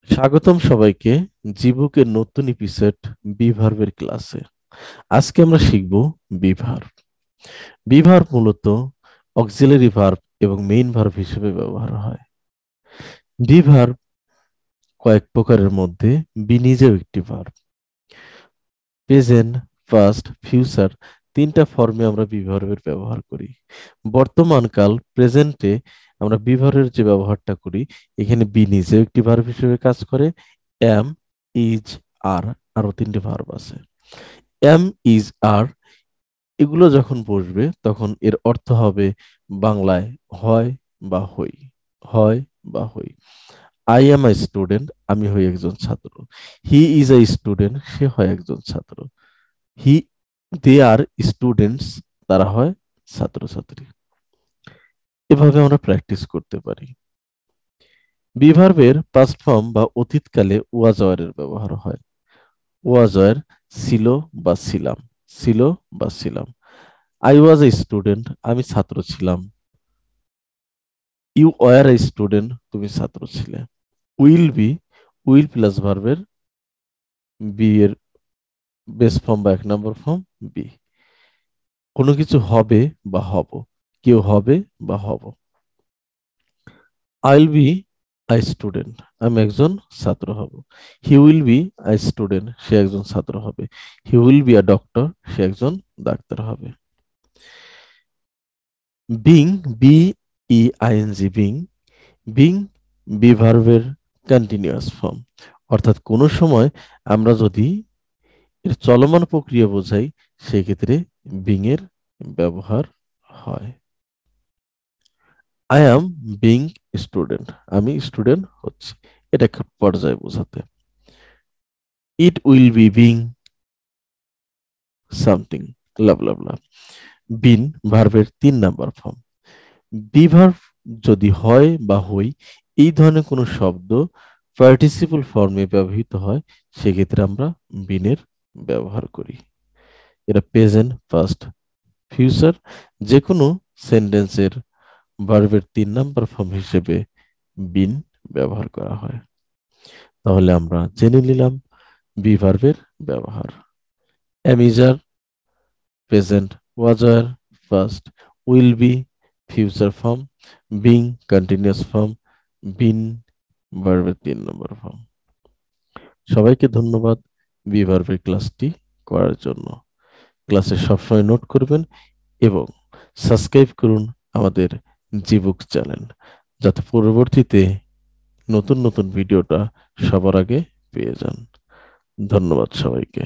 স্বাগতম সবাইকে জীবকের নতুন এপিসোড বি ভার্বের ক্লাসে। আজকে আমরা শিখব বি ভার্ব। বি ভার্ব মূলত অক্সিলারি ভার্ব এবং মেইন ভার্ব হিসেবে ব্যবহার হয়। বি ভার্ব কয়েক প্রকারের মধ্যে বি নিজেও একটি ভার্ব। প্রেজেন্ট, পাস্ট, ফিউচার তিনটা ফর্মে আমরা বি ভার্বের ব্যবহার করি। বর্তমান কাল প্রেজেন্টে আমরা বি ভার্বের যে ব্যবহারটা করি, এখানে বি নিজেও একটি ভার্ব হিসেবে কাজ করে। এম, ইজ, আর, আরো তিনটে ভার্ব আছে। এম, ইজ, আর এগুলো যখন বসবে তখন এর অর্থ হবে বাংলায় হয় বা হই, হয় বা হই। আই এম আ স্টুডেন্ট, আমি হই একজন ছাত্র। হি ইজ আ স্টুডেন্ট, সে হয় একজন ছাত্র। হি, দে আর স্টুডেন্টস, তারা হয় ছাত্রছাত্রী। এভাবে আমরা প্র্যাকটিস করতে পারি। বি ভার্বের পাস্ট ফর্ম বা অতীতকালে ওয়াজ ওয়ার এর ব্যবহার হয়। ওয়াজ ওয়ার ছিল বা ছিলাম, ছিল বা ছিলাম। আই ওয়াজ এ স্টুডেন্ট, আমি ছাত্র ছিলাম। ইউ ওয়ার এ স্টুডেন্ট, তুমি ছাত্র ছিলে। উইল বি, উইল প্লাস ভার্বের বি এর বেস ফর্ম বা এক নম্বর ফর্ম বি। কোনো কিছু হবে বা হব, কেউ হবে বা হব। I will be I student, আমি একজন ছাত্র হব। He will be I student, সে একজন ছাত্র হবে। He will be a doctor, সে একজন ডাক্তার হবে। Being, B E I N G, being, being be ভার্বের কন্টিনিউয়াস ফর্ম। অর্থাৎ কোনো সময় আমরা যদি এর চলমান প্রক্রিয়া বোঝাই, সেক্ষেত্রে বিং এর ব্যবহার হয়। আই অ্যাম বিং স্টুডেন্ট, আমি স্টুডেন্ট হচ্ছি, এটা একটা পর্যায়ে বোঝাতে। It will be being something, love love love. Been ভার্বের 3 নাম্বার ফর্ম। বি ভার্ব যদি হয় বা হই এই ধরনের কোনো শব্দ পার্টিসিপল ফর্মে ব্যবহৃত হয়, সেক্ষেত্রে আমরা বিনের ব্যবহার করি। এটা প্রেজেন্ট, পাস্ট, ফিউচার যে কোনো সেন্টেন্সের ভার্বের 3 নাম্বার ফর্ম হিসেবে বিন ব্যবহার করা হয়। তাহলে আমরা জেনে নিলাম বি ভার্বের ব্যবহার। Am is are, present, was are, past, will be future form, being continuous form, been ভার্বের 3 নম্বর ফর্ম। সবাইকে ধন্যবাদ বি ভার্বের ক্লাসটি করার জন্য। ক্লাসে সবসময় নোট করবেন এবং সাবস্ক্রাইব করুন আমাদের জিবুক চ্যানেল, যাতে পরবর্তীতে নতুন নতুন ভিডিওটা সবার আগে পেয়ে যান। ধন্যবাদ সবাইকে।